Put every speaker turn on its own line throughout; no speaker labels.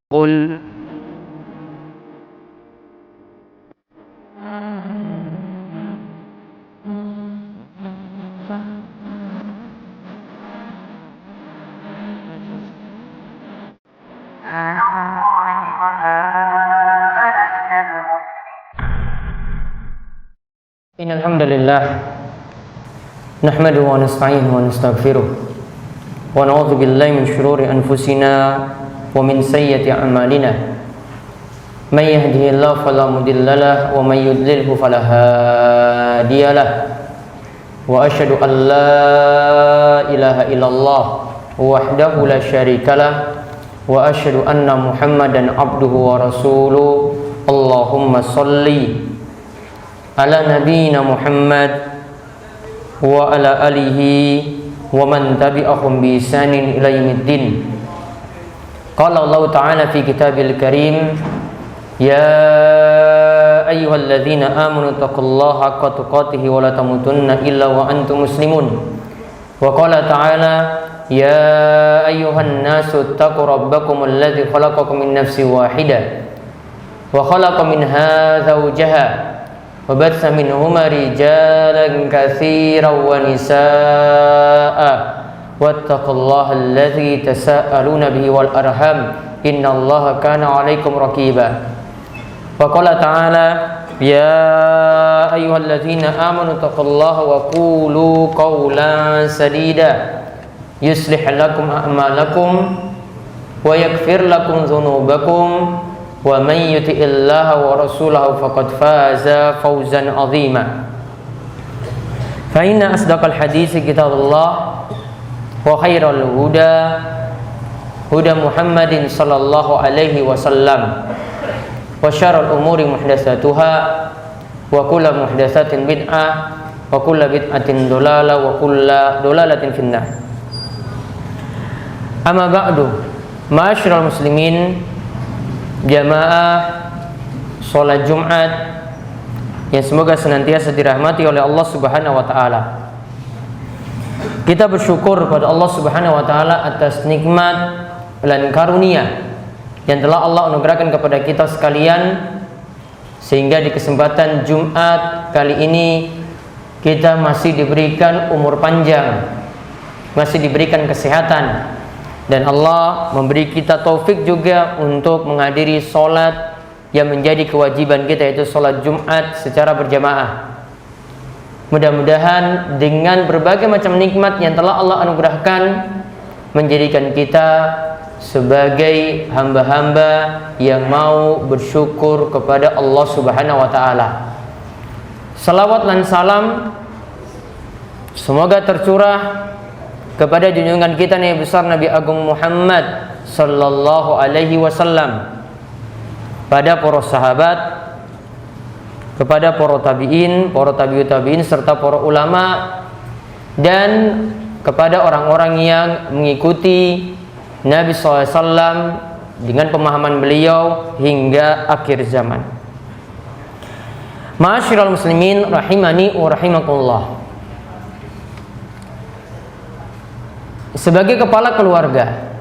قل إن الحمد لله نحمده ونستعينه ونستغفره ونعوذ بالله من شرور أنفسنا ومن سيئات أعمالنا من يهده الله فلا مضل له ومن يضلله فلا هادي له وأشهد أن لا إله إلا الله وحده لا شريك له وأشهد أن محمدا عبده ورسوله اللهم صل على نبينا محمد وعلى آله ومن تبعهم بإحسان إلى يوم الدين. قال الله تعالى في كتابه الكريم يا أيها الذين آمنوا اتقوا الله حق تقاته ولا تموتن إلا وأنتم مسلمون. وقال تعالى يا أيها الناس اتقوا ربكم الذي خلقكم من نفس واحدة وخلق منها زوجها وبث منهما رجالا كثيرا ونساء واتقوا الله الذي تساءلون به والأرحام إن الله كان عليكم رقيبا. وقال تعالى يا أيها الذين آمنوا اتقوا الله وقولوا قولا سديدا يصلح لكم أعمالكم ويغفر لكم ذنوبكم ومن يطع الله ورسوله فقد فاز فوزا عظيما. فإن أصدق الحديث كتاب الله وخير الهدى هدى محمد صلى الله عليه وسلم وشر الأمور محدثاتها وكل محدثات بدعة وكل بدعة ضلالة وكل ضلالة في النار. أما بعد معاشر المسلمين, jamaah sholat Jumat yang semoga senantiasa dirahmati oleh Allah Subhanahu wa taala. Kita bersyukur kepada Allah Subhanahu wa taala atas nikmat dan karunia yang telah Allah anugerahkan kepada kita sekalian, sehingga di kesempatan Jumat kali ini kita masih diberikan umur panjang, masih diberikan kesehatan, dan Allah memberi kita taufik juga untuk menghadiri sholat yang menjadi kewajiban kita, yaitu sholat Jumat secara berjamaah. Mudah-mudahan dengan berbagai macam nikmat yang telah Allah anugerahkan, menjadikan kita sebagai hamba-hamba yang mau bersyukur kepada Allah Subhanahu wa ta'ala. Salawat dan salam semoga tercurah kepada junjungan kita Nabi besar Nabi Agung Muhammad sallallahu alaihi wasallam, pada para sahabat, kepada para tabi'in, para tabi'ut tabi'in, serta para ulama, dan kepada orang-orang yang mengikuti Nabi SAW dengan pemahaman beliau hingga akhir zaman. Ma'asyiral muslimin rahimani wa rahimakumullah. Sebagai kepala keluarga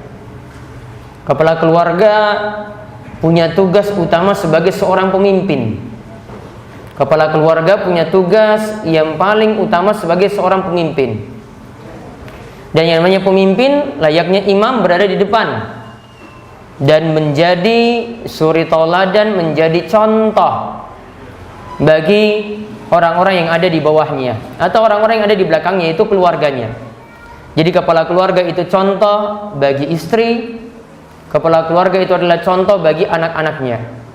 punya tugas utama sebagai seorang pemimpin. Kepala keluarga punya tugas yang paling utama sebagai seorang pemimpin. Dan yang namanya pemimpin, layaknya imam, berada di depan dan menjadi suri tauladan, menjadi contoh bagi orang-orang yang ada di bawahnya atau orang-orang yang ada di belakangnya, yaitu keluarganya. Jadi kepala keluarga itu contoh bagi istri, kepala keluarga itu adalah contoh bagi anak-anaknya.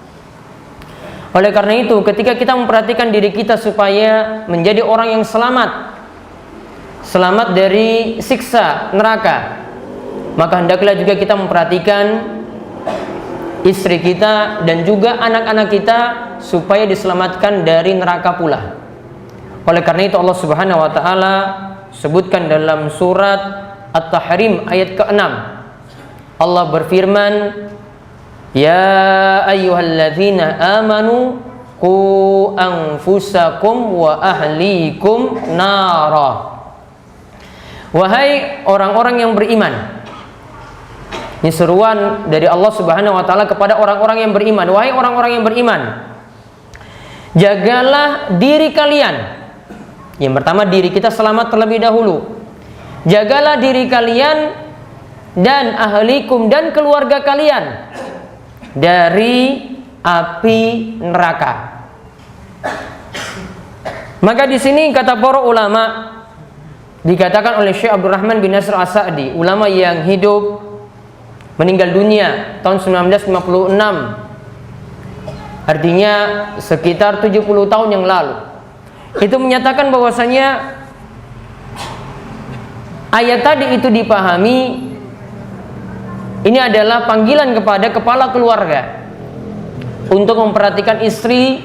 Oleh karena itu, ketika kita memperhatikan diri kita supaya menjadi orang yang selamat dari siksa neraka, maka hendaklah juga kita memperhatikan istri kita dan juga anak-anak kita supaya diselamatkan dari neraka pula. Oleh karena itu Allah Subhanahu wa taala sebutkan dalam surat At-Tahrim ayat ke-6, Allah berfirman, ya ayyuhalladzina amanu qu anfusakum wa ahlikum nara. Wahai orang-orang yang beriman, Ini seruan dari Allah Subhanahu wa taala kepada orang-orang yang beriman. Wahai orang-orang yang beriman, jagalah diri kalian. Yang pertama, diri kita selamat terlebih dahulu. Jagalah diri kalian dan ahlikum dan keluarga kalian dari api neraka. Maka di sini kata para ulama, dikatakan oleh Syekh Abdurrahman bin Nasr As-Sa'di, ulama yang hidup meninggal dunia tahun 1956, artinya sekitar 70 tahun yang lalu. Itu menyatakan bahwasanya ayat tadi itu dipahami ini adalah panggilan kepada kepala keluarga untuk memperhatikan istri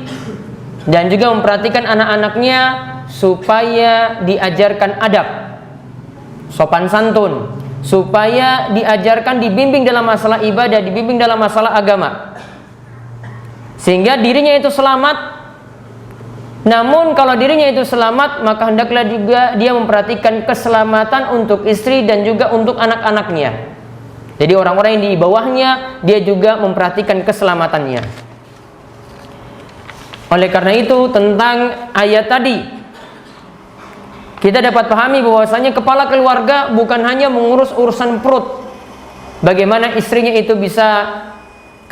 dan juga memperhatikan anak-anaknya supaya diajarkan adab, sopan santun, supaya diajarkan, dibimbing dalam masalah ibadah, dibimbing dalam masalah agama, sehingga dirinya itu selamat. Namun kalau dirinya itu selamat, maka hendaklah juga dia memperhatikan keselamatan untuk istri dan juga untuk anak-anaknya. Jadi orang-orang yang di bawahnya dia juga memperhatikan keselamatannya. Oleh karena itu, tentang ayat tadi kita dapat pahami bahwasanya kepala keluarga bukan hanya mengurus urusan perut, bagaimana istrinya itu bisa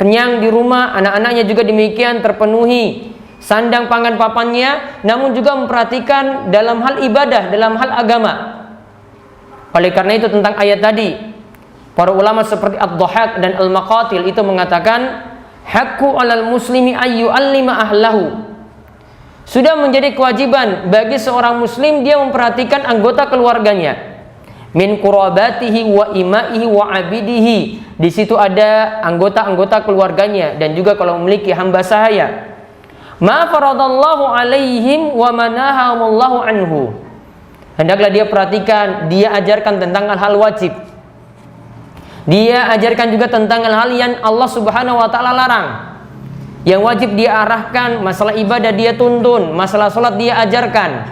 kenyang di rumah, anak-anaknya juga demikian terpenuhi sandang pangan papannya, namun juga memperhatikan dalam hal ibadah, dalam hal agama. Oleh karena itu, tentang ayat tadi, para ulama seperti Ad-Dhahhak dan Al-Maqatil itu mengatakan, haqqu 'alal muslimi ayyu 'allima ahlahu. Sudah menjadi kewajiban bagi seorang muslim dia memperhatikan anggota keluarganya. Min qurabatihi wa imaihi wa abidihi. Di situ ada anggota-anggota keluarganya dan juga kalau memiliki hamba sahaya. Ma faradallahu alaihim wa manahamullahu anhu. Hendaklah dia perhatikan, dia ajarkan tentang hal-hal wajib. Dia ajarkan juga tentang hal-hal yang Allah Subhanahu wa taala larang. Yang wajib dia arahkan, masalah ibadah dia tuntun, masalah sholat dia ajarkan.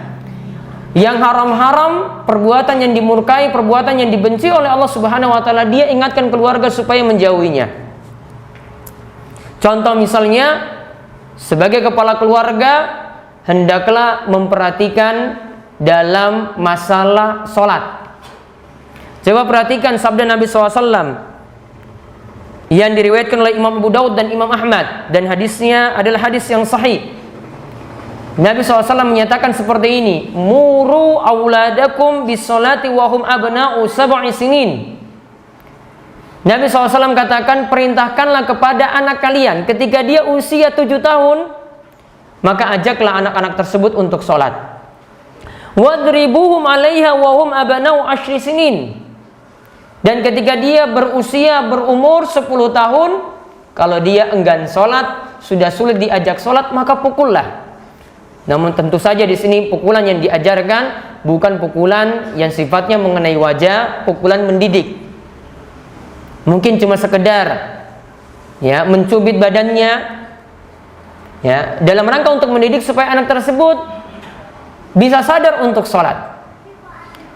Yang haram-haram, perbuatan yang dimurkai, perbuatan yang dibenci oleh Allah Subhanahu wa taala, dia ingatkan keluarga supaya menjauhinya. Contoh misalnya, sebagai kepala keluarga hendaklah memperhatikan dalam masalah sholat. Coba perhatikan sabda Nabi SAW yang diriwayatkan oleh Imam Abu Daud dan Imam Ahmad, dan hadisnya adalah hadis yang sahih. Nabi SAW menyatakan seperti ini, muru auladakum bisolati wahum abna'u sab'i sinin. Nabi SAW katakan, perintahkanlah kepada anak kalian ketika dia usia 7 tahun, maka ajaklah anak-anak tersebut untuk sholat. Wadribuhum alaiha wahum abna'u 10 sinin. Dan ketika dia berumur 10 tahun, kalau dia enggan sholat, sudah sulit diajak sholat, maka pukullah. Namun tentu saja di sini pukulan yang diajarkan bukan pukulan yang sifatnya mengenai wajah, pukulan mendidik. Mungkin cuma sekedar ya mencubit badannya, ya dalam rangka untuk mendidik supaya anak tersebut bisa sadar untuk sholat.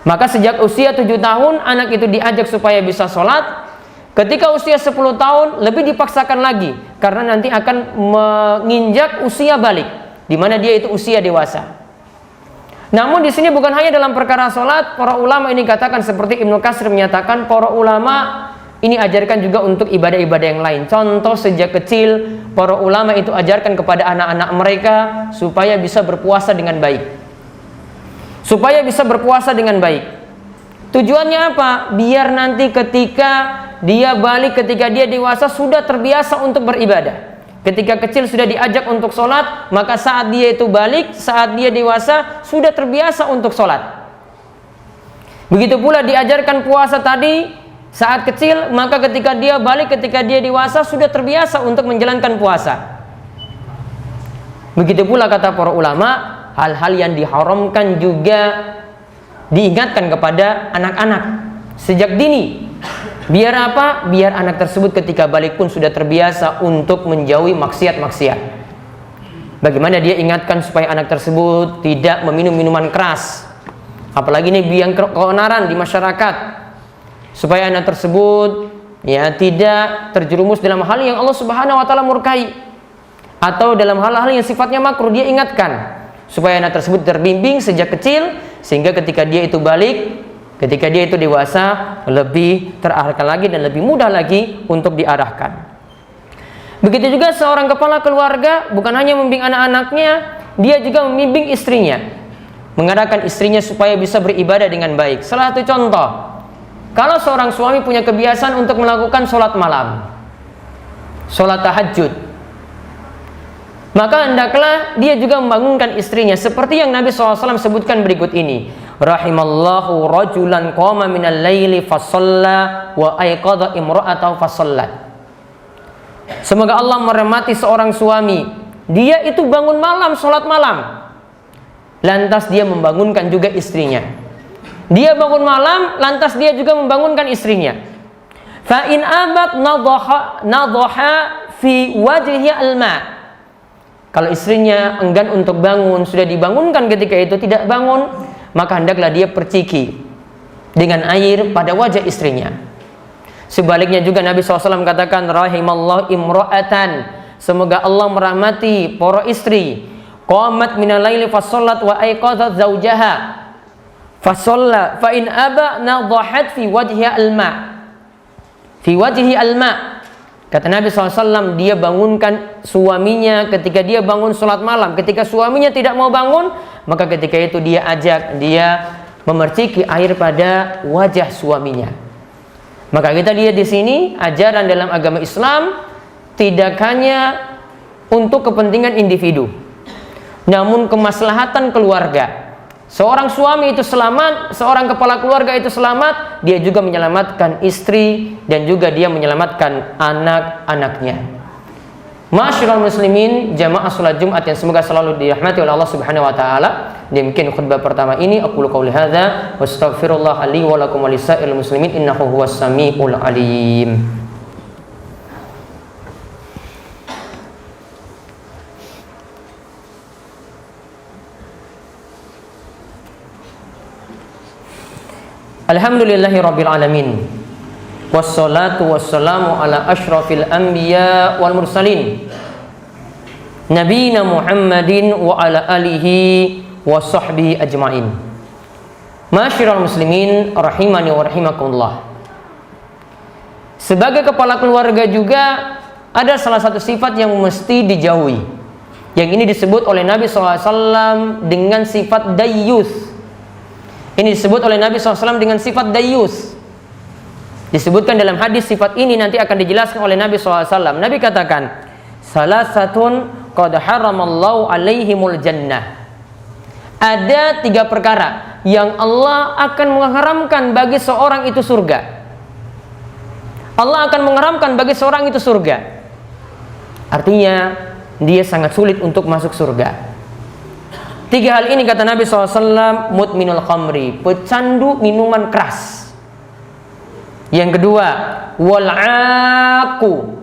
Maka sejak usia 7 tahun anak itu diajak supaya bisa sholat. Ketika usia 10 tahun lebih dipaksakan lagi, karena nanti akan menginjak usia balik, di mana dia itu usia dewasa. Namun di sini bukan hanya dalam perkara sholat, para ulama ini katakan seperti Ibnu Katsir menyatakan, para ulama ini ajarkan juga untuk ibadah-ibadah yang lain. Contoh sejak kecil para ulama itu ajarkan kepada anak-anak mereka supaya bisa berpuasa dengan baik. Supaya bisa berpuasa dengan baik. Tujuannya apa? Biar nanti ketika dia balik, ketika dia dewasa sudah terbiasa untuk beribadah. Ketika kecil sudah diajak untuk sholat, maka saat dia itu balik, saat dia dewasa sudah terbiasa untuk sholat. Begitu pula diajarkan puasa tadi saat kecil, maka ketika dia balik, ketika dia dewasa sudah terbiasa untuk menjalankan puasa. Begitu pula kata para ulama, hal-hal yang diharamkan juga diingatkan kepada anak-anak sejak dini. Biar apa? Biar anak tersebut ketika balik pun sudah terbiasa untuk menjauhi maksiat-maksiat. Bagaimana dia ingatkan supaya anak tersebut tidak meminum minuman keras, apalagi ini biang keonaran di masyarakat, supaya anak tersebut ya, tidak terjerumus dalam hal yang Allah Subhanahu wa taala murkai atau dalam hal-hal yang sifatnya makruh. Dia ingatkan supaya anak tersebut terbimbing sejak kecil, sehingga ketika dia itu balik, ketika dia itu dewasa, lebih terarahkan lagi dan lebih mudah lagi untuk diarahkan. Begitu juga seorang kepala keluarga bukan hanya membimbing anak-anaknya, dia juga membimbing istrinya, mengarahkan istrinya supaya bisa beribadah dengan baik. Salah satu contoh, kalau seorang suami punya kebiasaan untuk melakukan sholat malam, sholat tahajud, maka hendaklah dia juga membangunkan istrinya, seperti yang Nabi SAW sebutkan berikut ini. Rahimallahu rajulan qama minal laili fasalla wa ayqadha imra'atahu fasallat. Semoga Allah merahmati seorang suami, dia itu bangun malam, sholat malam, lantas dia membangunkan juga istrinya. Dia bangun malam, lantas dia juga membangunkan istrinya. Fa in abat nadhaha fi wajhihi alma. Kalau istrinya enggan untuk bangun, sudah dibangunkan ketika itu tidak bangun, maka hendaklah dia perciki dengan air pada wajah istrinya. Sebaliknya juga Nabi SAW katakan, rahimallahu imra'atan, semoga Allah merahmati para istri, qamat minal laili fasallat wa ayqadhat zawjaha fasalla fa in aba nadhahat fi wajhi alma. Fi wajhi alma. Kata Nabi SAW, dia bangunkan suaminya ketika dia bangun sholat malam. Ketika suaminya tidak mau bangun, maka ketika itu dia ajak, dia memerciki air pada wajah suaminya. Maka kita lihat di sini ajaran dalam agama Islam tidak hanya untuk kepentingan individu, namun kemaslahatan keluarga. Seorang suami itu selamat, seorang kepala keluarga itu selamat, dia juga menyelamatkan istri dan juga dia menyelamatkan anak-anaknya. Ma'asyiral muslimin, jamaah salat Jumat yang semoga selalu dirahmati oleh Allah Subhanahu wa taala. Demikian khutbah pertama ini, aqulu qouli hadza wa astaghfirullah li wa lakum wa lisairil muslimin innahu huwas samiul alim. Alhamdulillahi rabbil alamin. Wassalatu wassalamu ala ashrafil anbiya wal mursalin Nabiyina Muhammadin wa ala alihi wa sahbihi ajma'in. Ma'asyiral muslimin rahimani wa rahimakumullah. Sebagai kepala keluarga juga ada salah satu sifat yang mesti dijauhi. Yang ini disebut oleh Nabi SAW dengan sifat dayyus. Ini disebut oleh Nabi SAW dengan sifat dayyus. Disebutkan dalam hadis sifat ini nanti akan dijelaskan oleh Nabi SAW. Nabi katakan, salasatun qad haramallahu alaihimul jannah. Ada 3 perkara yang Allah akan mengharamkan bagi seorang itu surga. Allah akan mengharamkan bagi seorang itu surga. Artinya dia sangat sulit untuk masuk surga. 3 hal ini kata Nabi SAW, mudminul khamri, pecandu minuman keras. Yang kedua, wal'aku,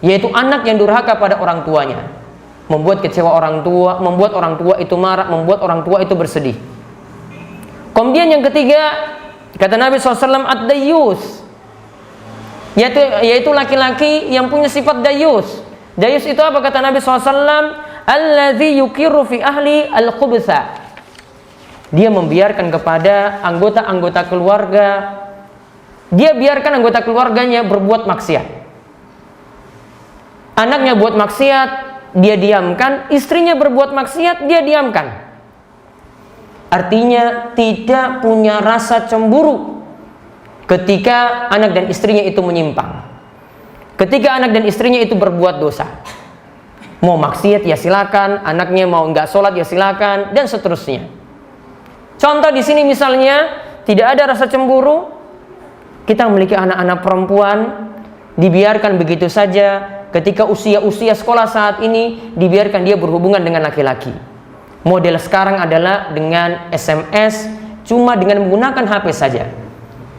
yaitu anak yang durhaka pada orang tuanya, membuat kecewa orang tua, membuat orang tua itu marah, membuat orang tua itu bersedih. Kemudian yang ketiga, kata Nabi SAW, ad-dayyus, yaitu laki-laki yang punya sifat dayyus. Dayyus itu apa kata Nabi SAW? Alladzi yukiru fi ahli al-khubtha. Dia membiarkan kepada anggota-anggota keluarga, dia biarkan anggota keluarganya berbuat maksiat. Anaknya buat maksiat, dia diamkan. Istrinya berbuat maksiat, dia diamkan. Artinya tidak punya rasa cemburu ketika anak dan istrinya itu menyimpang, ketika anak dan istrinya itu berbuat dosa. Mau maksiat ya silakan, anaknya mau nggak sholat ya silakan, dan seterusnya. Contoh di sini misalnya tidak ada rasa cemburu. Kita memiliki anak-anak perempuan, dibiarkan begitu saja. Ketika usia sekolah saat ini, dibiarkan dia berhubungan dengan laki-laki. Model sekarang adalah dengan SMS, cuma dengan menggunakan HP saja,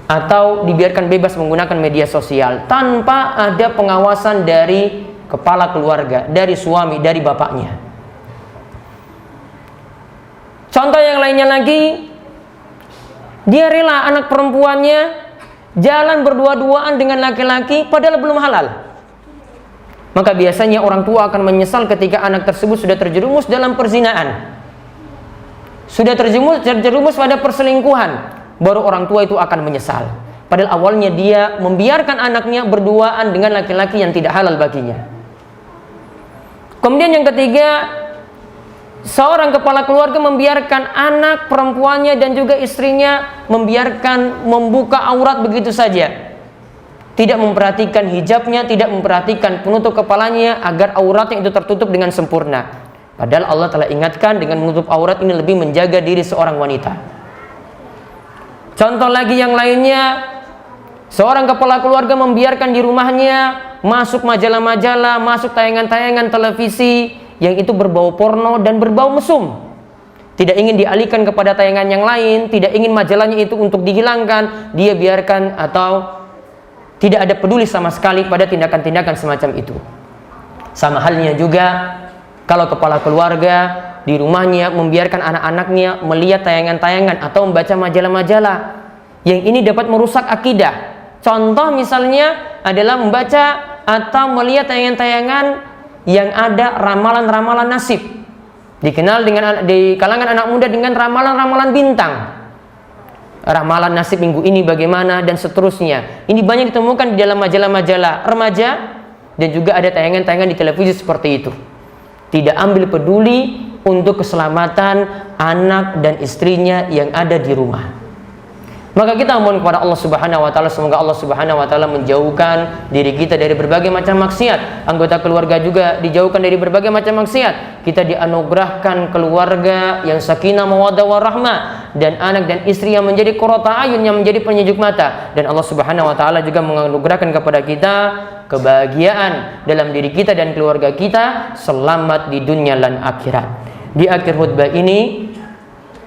atau dibiarkan bebas menggunakan media sosial tanpa ada pengawasan dari kepala keluarga, dari suami, dari bapaknya. Contoh yang lainnya lagi, dia rela anak perempuannya jalan berdua-duaan dengan laki-laki padahal belum halal. Maka biasanya orang tua akan menyesal ketika anak tersebut sudah terjerumus dalam perzinaan, sudah terjerumus pada perselingkuhan, baru orang tua itu akan menyesal. Padahal awalnya dia membiarkan anaknya berduaan dengan laki-laki yang tidak halal baginya. Kemudian yang ketiga, seorang kepala keluarga membiarkan anak perempuannya dan juga istrinya membuka aurat begitu saja. Tidak memperhatikan hijabnya, tidak memperhatikan penutup kepalanya agar auratnya itu tertutup dengan sempurna. Padahal Allah telah ingatkan dengan menutup aurat ini lebih menjaga diri seorang wanita. Contoh lagi yang lainnya, seorang kepala keluarga membiarkan di rumahnya masuk majalah-majalah, masuk tayangan-tayangan televisi yang itu berbau porno dan berbau mesum. Tidak ingin dialihkan kepada tayangan yang lain, tidak ingin majalahnya itu untuk dihilangkan, dia biarkan atau tidak ada peduli sama sekali pada tindakan-tindakan semacam itu. Sama halnya juga kalau kepala keluarga di rumahnya membiarkan anak-anaknya melihat tayangan-tayangan atau membaca majalah-majalah yang ini dapat merusak akidah. Contoh misalnya adalah membaca atau melihat tayangan-tayangan yang ada ramalan-ramalan nasib. Dikenal di kalangan anak muda dengan ramalan-ramalan bintang. Ramalan nasib minggu ini bagaimana dan seterusnya. Ini banyak ditemukan di dalam majalah-majalah remaja dan juga ada tayangan-tayangan di televisi seperti itu. Tidak ambil peduli untuk keselamatan anak dan istrinya yang ada di rumah. Maka kita mohon kepada Allah Subhanahu wa taala, semoga Allah Subhanahu wa taala menjauhkan diri kita dari berbagai macam maksiat, anggota keluarga juga dijauhkan dari berbagai macam maksiat. Kita dianugerahkan keluarga yang sakinah mawaddah warahmah dan anak dan istri yang menjadi qurrata ayun, yang menjadi penyejuk mata, dan Allah Subhanahu wa taala juga menganugerahkan kepada kita kebahagiaan dalam diri kita dan keluarga kita, selamat di dunia dan akhirat. Di akhir khutbah ini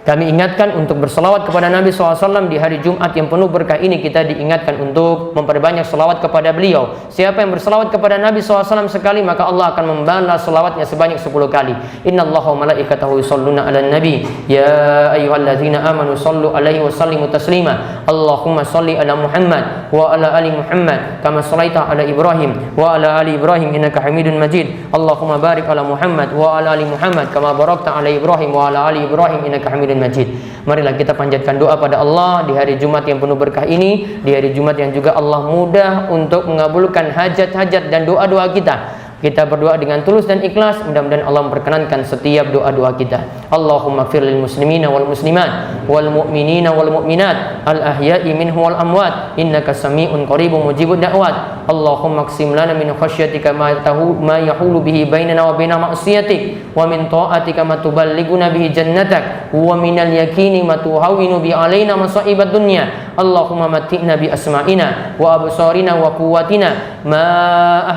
kami ingatkan untuk berselawat kepada Nabi SAW. Di hari Jumat yang penuh berkah ini kita diingatkan untuk memperbanyak selawat kepada beliau. Siapa yang berselawat kepada Nabi SAW sekali, maka Allah akan membalas selawatnya sebanyak 10 kali. Inna Allaha wa malaikatahu yusholluna ala nabi ya ayyuhalladzina amanu sallu alaihi wa sallimu taslima. Allahumma salli ala Muhammad wa ala ali Muhammad kama sallaita ala Ibrahim wa ala ali Ibrahim innaka Hamidun Majid. Allahumma barik ala Muhammad wa ala ali Muhammad kama barakta ala Ibrahim wa ala ali Ibrahim innaka Hamidun Majid. Marilah kita panjatkan doa pada Allah di hari Jumat yang penuh berkah ini, di hari Jumat yang juga Allah mudah untuk mengabulkan hajat-hajat dan doa-doa kita. Kita berdoa dengan tulus dan ikhlas, mudah-mudahan Allah memperkenankan setiap doa-doa kita. Allahumma fir lil muslimina wal muslimat wal mu'minina wal mu'minat al ahya'i minhum wal amwat innaka sami'un qaribun mujibud da'wat. Allahumma qsim lana min khasyatika ma yahulu bihi bainana wa baina ma'siyatik wa min ta'atika ma tuballighuna bihi jannatak wa minal yaqini ma tuhawwinu bi alaina masa'ibad dunya. Allahumma matti'na bi asma'ina wa absarina wa quwwatina ma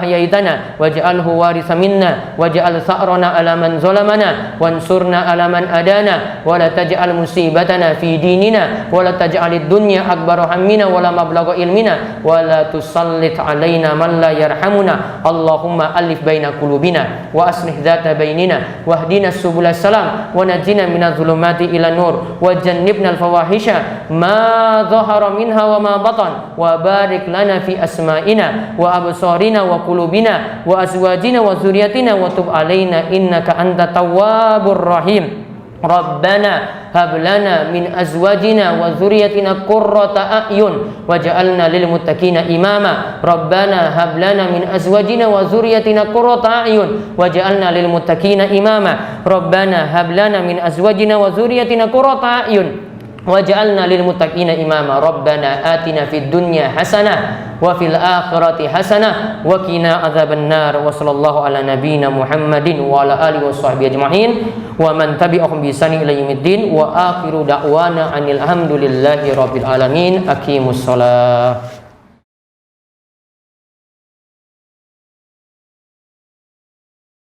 ahyaitana waj'alhu waritha minna waj'al tha'rana ala man zalamana wansurna ala man adana wa la taj'al musibatana fi dinina wa la taj'alid dunya akbar hammina wa la mablagha ilmina wa la tusallit alaina man la yarhamuna. Allahumma alif baina qulubina wa aslih dhata bainina wahdina subulas salam wa najina minadh dhulumati ila nur wa jannibna al fawahisha ma dhahara minha wa ma batan wa barik lana fi asma'ina wa absarina wa qulubina wa azwajina wa dzurriyyatina wa tub alaina innaka antat tawwabur rahim. Rabbana hab lana min azwajina wa dzurriyyatina qurrata a'yun waj'alna lil muttaqina imama. Rabbana hab lana min azwajina wa dzurriyyatina qurrata a'yun waj'alna lil muttaqina imama. Rabbana hab lana min azwajina wa dzurriyyatina qurrata a'yun waj'alna lil muttaqina imama. Rabbana atina fid dunya hasanah wa fil akhirati hasanah wa qina adzabannar. Wa sallallahu ala nabiyyina Muhammadin wa ala alihi washabbihi ajma'in wa man tabi'ahum bi ihsan ila yaumiddin wa akhiru da'wana anil hamdulillahi rabbil alamin. Aqimus shalah.